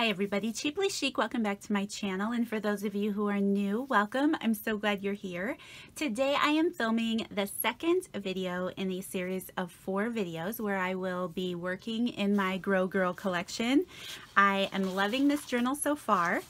Hi everybody, Cheaply Chic, welcome back to my channel, and for those of you who are new, welcome. I'm so glad you're here. Today I am filming the second video in a series of 4 videos where I will be working in my Grow Girl collection. I am loving this journal so far.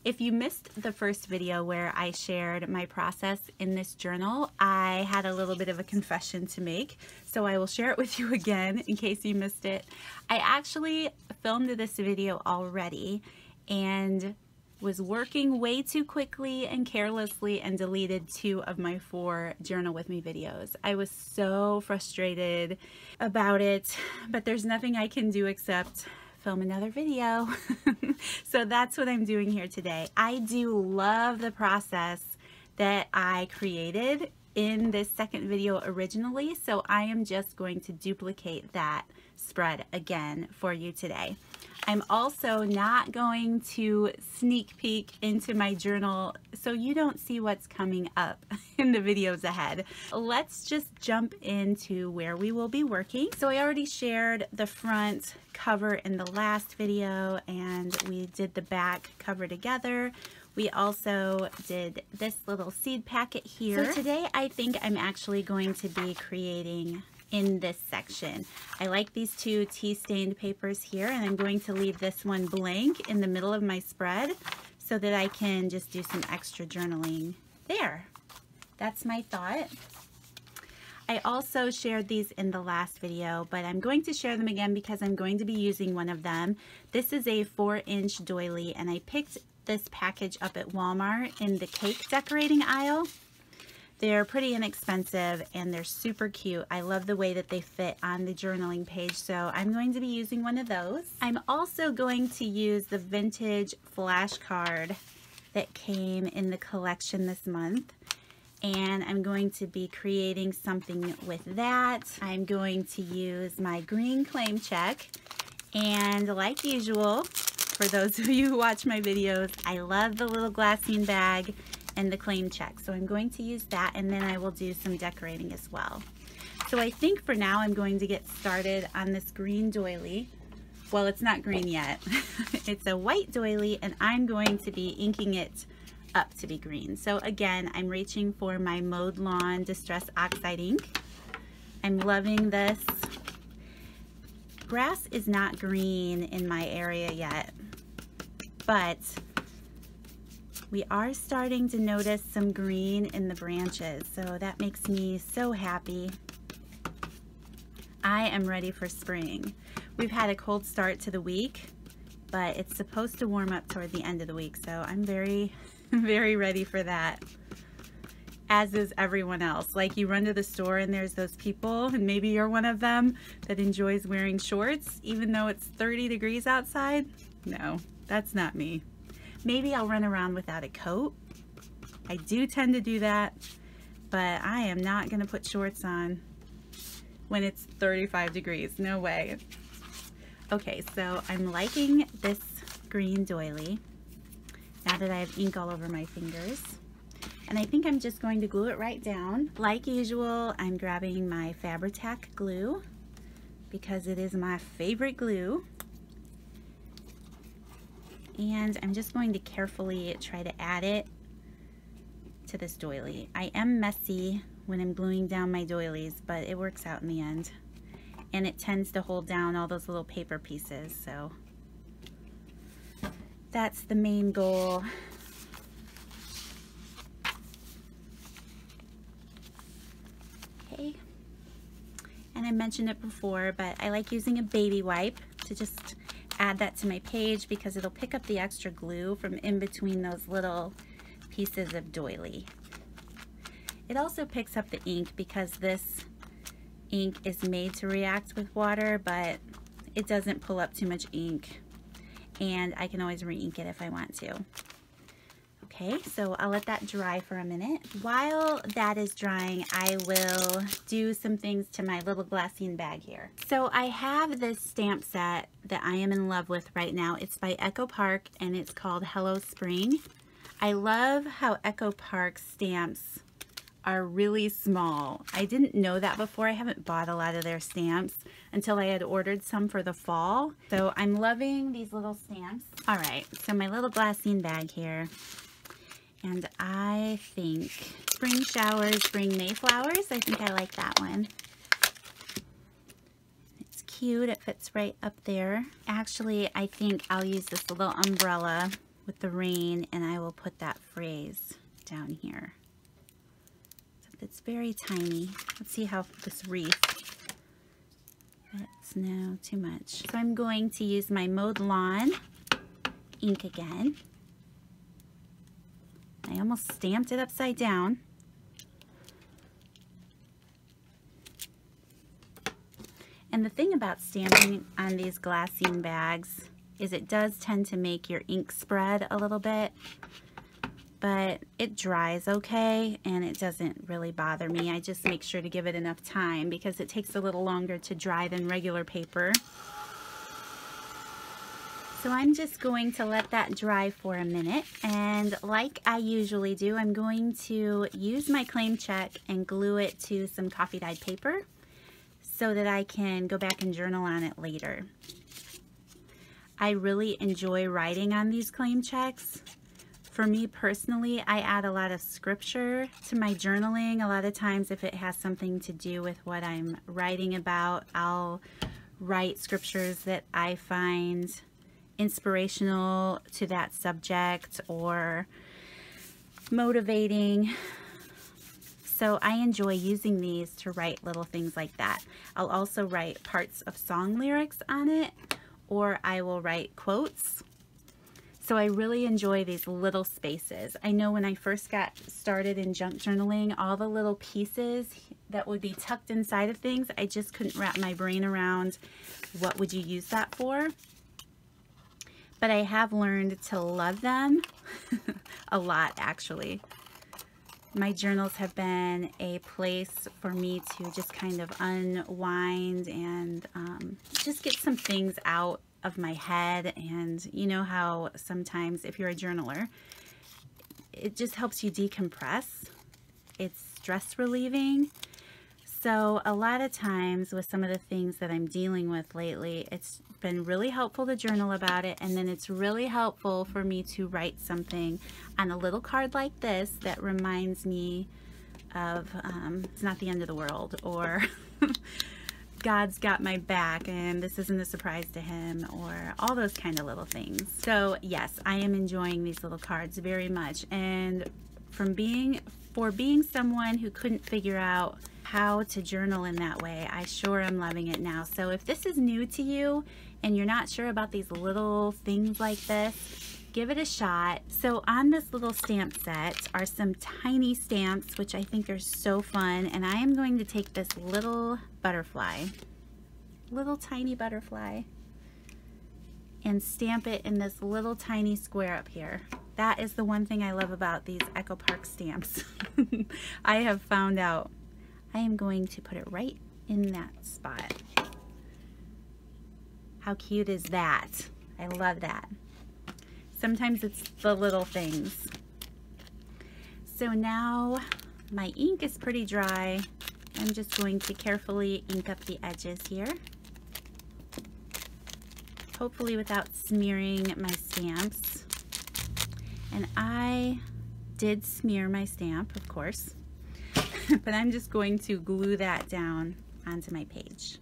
If you missed the first video where I shared my process in this journal, I had a little bit of a confession to make, so I will share it with you again in case you missed it. I actually filmed this video already and was working way too quickly and carelessly and deleted 2 of my 4 journal with me videos. I was so frustrated about it, but there's nothing I can do except film another video. So that's what I'm doing here today. I do love the process that I created in this second video originally, so I am just going to duplicate that spread again for you today. I'm also not going to sneak peek into my journal so you don't see what's coming up in the videos ahead. Let's just jump into where we will be working. So I already shared the front cover in the last video, and we did the back cover together. We also did this little seed packet here. So today I think I'm actually going to be creating in this section. I like these 2 tea-stained papers here, and I'm going to leave this one blank in the middle of my spread so that I can just do some extra journaling there. That's my thought. I also shared these in the last video, but I'm going to share them again because I'm going to be using one of them. This is a 4-inch doily, and I picked this package up at Walmart in the cake decorating aisle. They're pretty inexpensive and they're super cute. I love the way that they fit on the journaling page, so I'm going to be using one of those. I'm also going to use the vintage flashcard that came in the collection this month, and I'm going to be creating something with that. I'm going to use my green claim check, and like usual, for those of you who watch my videos, I love the little glassine bag and the claim check. So I'm going to use that, and then I will do some decorating as well. So I think for now I'm going to get started on this green doily. Well, it's not green yet. It's a white doily, and I'm going to be inking it up to be green. So again, I'm reaching for my Mowed Lawn Distress Oxide ink. I'm loving this. Grass is not green in my area yet, but we are starting to notice some green in the branches, so that makes me so happy. I am ready for spring. We've had a cold start to the week, but it's supposed to warm up toward the end of the week, so I'm very, very ready for that. As is everyone else. Like, you run to the store and there's those people, and maybe you're one of them, that enjoys wearing shorts even though it's 30 degrees outside. No, that's not me. Maybe I'll run around without a coat. I do tend to do that, but I am not going to put shorts on when it's 35 degrees. No way. Okay, so I'm liking this green doily now that I have ink all over my fingers. And I think I'm just going to glue it right down. Like usual, I'm grabbing my Fabri-Tac glue because it is my favorite glue. And I'm just going to carefully try to add it to this doily. I am messy when I'm gluing down my doilies, but it works out in the end. And it tends to hold down all those little paper pieces, so that's the main goal. Okay. And I mentioned it before, but I like using a baby wipe to just add that to my page because it'll pick up the extra glue from in between those little pieces of doily. It also picks up the ink because this ink is made to react with water, but it doesn't pull up too much ink, and I can always re-ink it if I want to. Okay, so I'll let that dry for a minute. While that is drying, I will do some things to my little glassine bag here. So I have this stamp set that I am in love with right now. It's by Echo Park, and it's called Hello Spring. I love how Echo Park stamps are really small. I didn't know that before. I haven't bought a lot of their stamps until I had ordered some for the fall. So I'm loving these little stamps. All right, so my little glassine bag here. And I think spring showers bring Mayflowers. I think I like that one. It's cute. It fits right up there. Actually, I think I'll use this little umbrella with the rain, and I will put that phrase down here. So it's very tiny. Let's see how this wreath fits. No, too much. So I'm going to use my Mowed Lawn ink again. I almost stamped it upside down. And the thing about stamping on these glassine bags is it does tend to make your ink spread a little bit, but it dries okay and it doesn't really bother me. I just make sure to give it enough time because it takes a little longer to dry than regular paper. So I'm just going to let that dry for a minute, and like I usually do, I'm going to use my claim check and glue it to some coffee dyed paper so that I can go back and journal on it later. I really enjoy writing on these claim checks. For me personally, I add a lot of scripture to my journaling. A lot of times if it has something to do with what I'm writing about, I'll write scriptures that I find inspirational to that subject or motivating. So I enjoy using these to write little things like that. I'll also write parts of song lyrics on it, or I will write quotes. So I really enjoy these little spaces. I know when I first got started in junk journaling, all the little pieces that would be tucked inside of things, I just couldn't wrap my brain around what would you use that for. But I have learned to love them a lot, actually. My journals have been a place for me to just kind of unwind and just get some things out of my head. And you know how sometimes if you're a journaler, it just helps you decompress. It's stress relieving. So a lot of times with some of the things that I'm dealing with lately, it's been really helpful to journal about it, and then it's really helpful for me to write something on a little card like this that reminds me of it's not the end of the world, or God's got my back and this isn't a surprise to him, or all those kind of little things. So yes, I am enjoying these little cards very much, and for being someone who couldn't figure out how to journal in that way, I sure am loving it now. So if this is new to you and you're not sure about these little things like this, give it a shot. So on this little stamp set are some tiny stamps, which I think are so fun, and I am going to take this little butterfly, little tiny butterfly, and stamp it in this little tiny square up here. That is the one thing I love about these Echo Park stamps. I have found out I am going to put it right in that spot. How cute is that? I love that. Sometimes it's the little things. So now my ink is pretty dry. I'm just going to carefully ink up the edges here, hopefully without smearing my stamps. And I did smear my stamp, of course, but I'm just going to glue that down onto my page.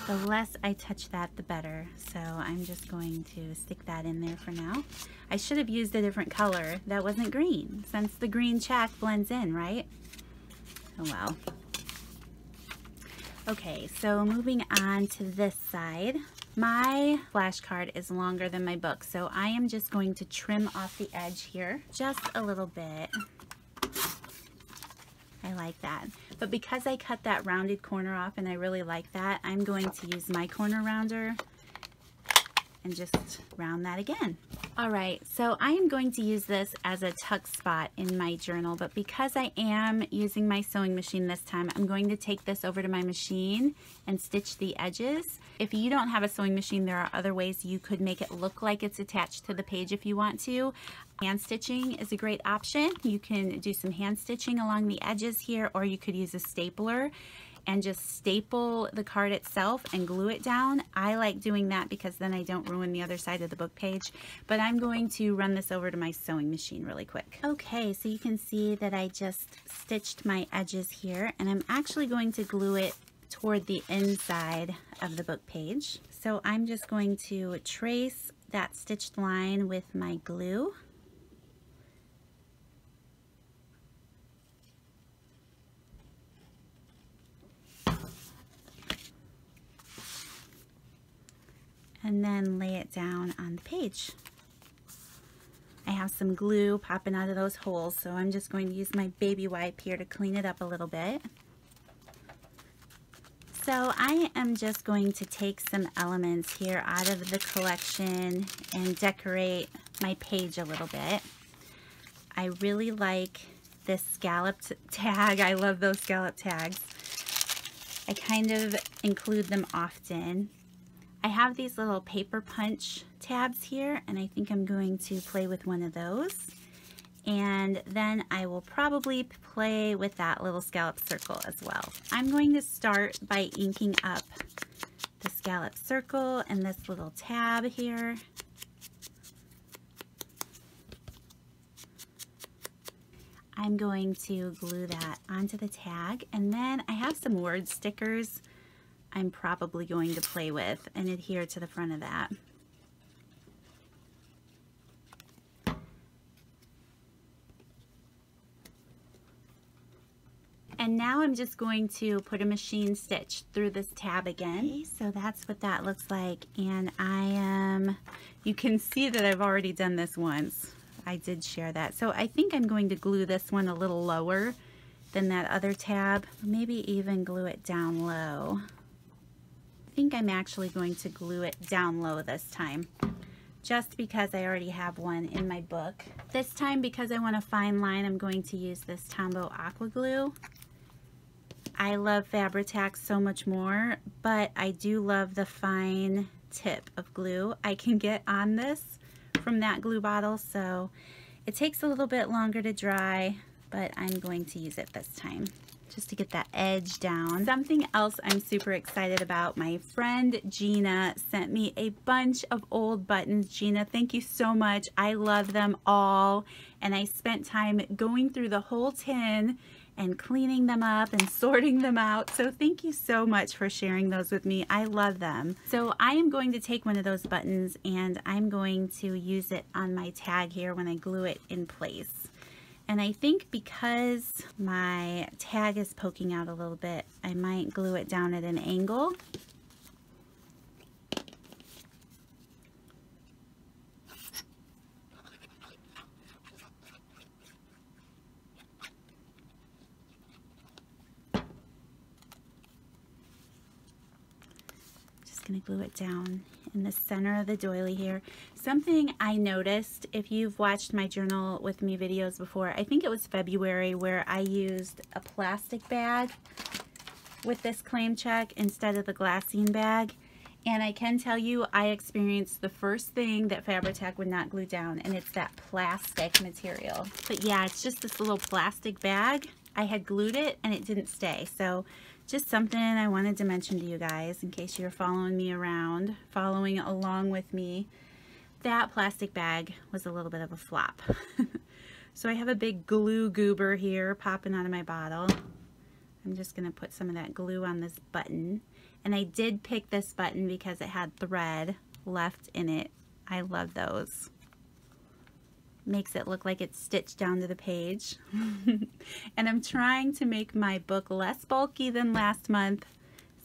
The less I touch that, the better. So I'm just going to stick that in there for now. I should have used a different color that wasn't green, since the green check blends in, right? Oh well. Okay, so moving on to this side. My flashcard is longer than my book, so I am just going to trim off the edge here just a little bit. I like that. But because I cut that rounded corner off and I really like that, I'm going to use my corner rounder and just round that again. All right, so I am going to use this as a tuck spot in my journal, but because I am using my sewing machine this time, I'm going to take this over to my machine and stitch the edges. If you don't have a sewing machine, there are other ways you could make it look like it's attached to the page if you want to. Hand stitching is a great option. You can do some hand stitching along the edges here, or you could use a stapler and just staple the card itself and glue it down. I like doing that because then I don't ruin the other side of the book page, but I'm going to run this over to my sewing machine really quick. Okay, so you can see that I just stitched my edges here, and I'm actually going to glue it toward the inside of the book page. So I'm just going to trace that stitched line with my glue. And then lay it down on the page. I have some glue popping out of those holes, so I'm just going to use my baby wipe here to clean it up a little bit. So I am just going to take some elements here out of the collection and decorate my page a little bit. I really like this scalloped tag. I love those scallop tags. I kind of include them often. I have these little paper punch tabs here, and I think I'm going to play with one of those. And then I will probably play with that little scallop circle as well. I'm going to start by inking up the scallop circle and this little tab here. I'm going to glue that onto the tag, and then I have some word stickers I'm probably going to play with and adhere to the front of that. And now I'm just going to put a machine stitch through this tab again. Okay, so that's what that looks like. And you can see that I've already done this once. I did share that. So I think I'm going to glue this one a little lower than that other tab. Maybe even glue it down low. I think I'm actually going to glue it down low this time, just because I already have one in my book. This time, because I want a fine line, I'm going to use this Tombow Aqua Glue. I love Fabri-Tac so much more, but I do love the fine tip of glue I can get on this from that glue bottle, so it takes a little bit longer to dry, but I'm going to use it this time, just to get that edge down. Something else I'm super excited about, my friend Gina sent me a bunch of old buttons. Gina, thank you so much. I love them all, and I spent time going through the whole tin and cleaning them up and sorting them out. So thank you so much for sharing those with me. I love them. So I am going to take one of those buttons and I'm going to use it on my tag here when I glue it in place. And I think because my tag is poking out a little bit, I might glue it down at an angle. Just gonna glue it down in the center of the doily here. Something I noticed, if you've watched my journal with me videos before, I think it was February, where I used a plastic bag with this claim check instead of the glassine bag. And I can tell you, I experienced the first thing that Fabri-Tac would not glue down, and it's that plastic material. But yeah, it's just this little plastic bag. I had glued it and it didn't stay. So just something I wanted to mention to you guys in case you're following me around, following along with me. That plastic bag was a little bit of a flop. So I have a big glue goober here popping out of my bottle. I'm just gonna put some of that glue on this button. And I did pick this button because it had thread left in it. I love those. Makes it look like it's stitched down to the page. And I'm trying to make my book less bulky than last month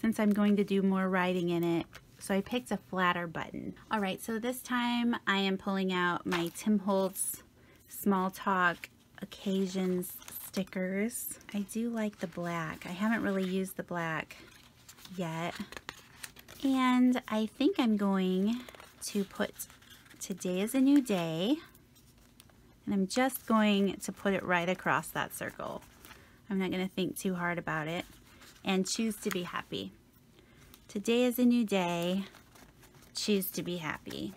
since I'm going to do more writing in it. So I picked a flatter button. All right, so this time I am pulling out my Tim Holtz Small Talk Occasions stickers. I do like the black. I haven't really used the black yet. And I think I'm going to put "Today is a new day," and I'm just going to put it right across that circle. I'm not going to think too hard about it, and choose to be happy. Today is a new day. Choose to be happy.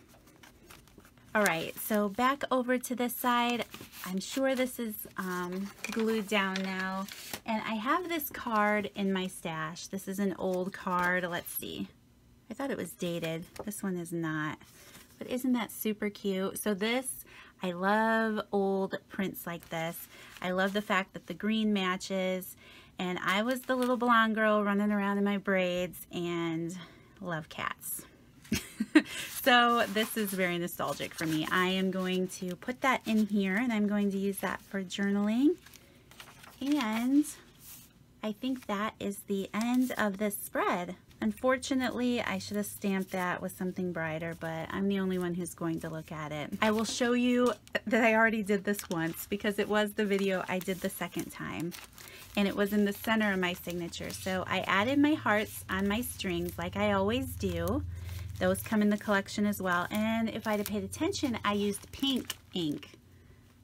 All right, so back over to this side. I'm sure this is glued down now. And I have this card in my stash. This is an old card. Let's see. I thought it was dated. This one is not. But isn't that super cute? So this, I love old prints like this. I love the fact that the green matches. And I was the little blonde girl running around in my braids and love cats. So this is very nostalgic for me. I am going to put that in here, and I'm going to use that for journaling. And I think that is the end of this spread. Unfortunately, I should have stamped that with something brighter, but I'm the only one who's going to look at it. I will show you that I already did this once because it was the video I did the second time. And it was in the center of my signature. So I added my hearts on my strings like I always do. Those come in the collection as well. And if I'd have paid attention, I used pink ink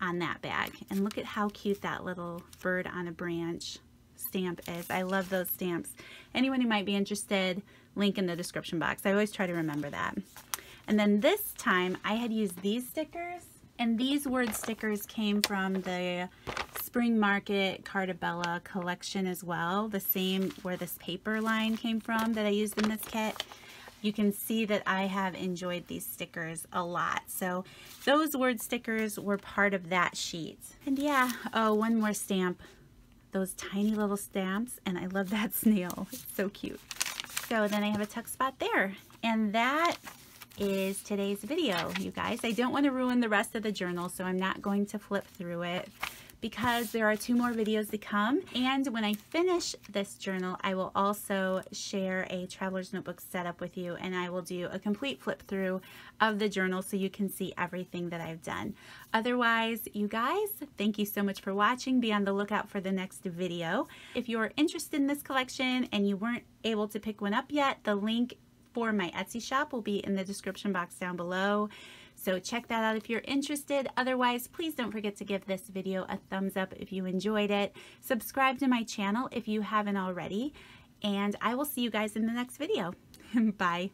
on that bag. And look at how cute that little bird on a branch stamp is. I love those stamps. Anyone who might be interested, link in the description box. I always try to remember that. And then this time I had used these stickers, and these word stickers came from the Spring Market Cartabella collection as well. The same where this paper line came from that I used in this kit. You can see that I have enjoyed these stickers a lot. So those word stickers were part of that sheet. And yeah, oh, one more stamp. Those tiny little stamps, and I love that snail. It's so cute. So then I have a tuck spot there. And that is today's video, you guys. I don't want to ruin the rest of the journal, so I'm not going to flip through it because there are 2 more videos to come. And when I finish this journal, I will also share a traveler's notebook setup with you, and I will do a complete flip through of the journal so you can see everything that I've done. Otherwise, you guys, thank you so much for watching. Be on the lookout for the next video. If you're interested in this collection and you weren't able to pick one up yet, the link for my Etsy shop will be in the description box down below. So check that out if you're interested. Otherwise, please don't forget to give this video a thumbs up if you enjoyed it. Subscribe to my channel if you haven't already. And I will see you guys in the next video. Bye.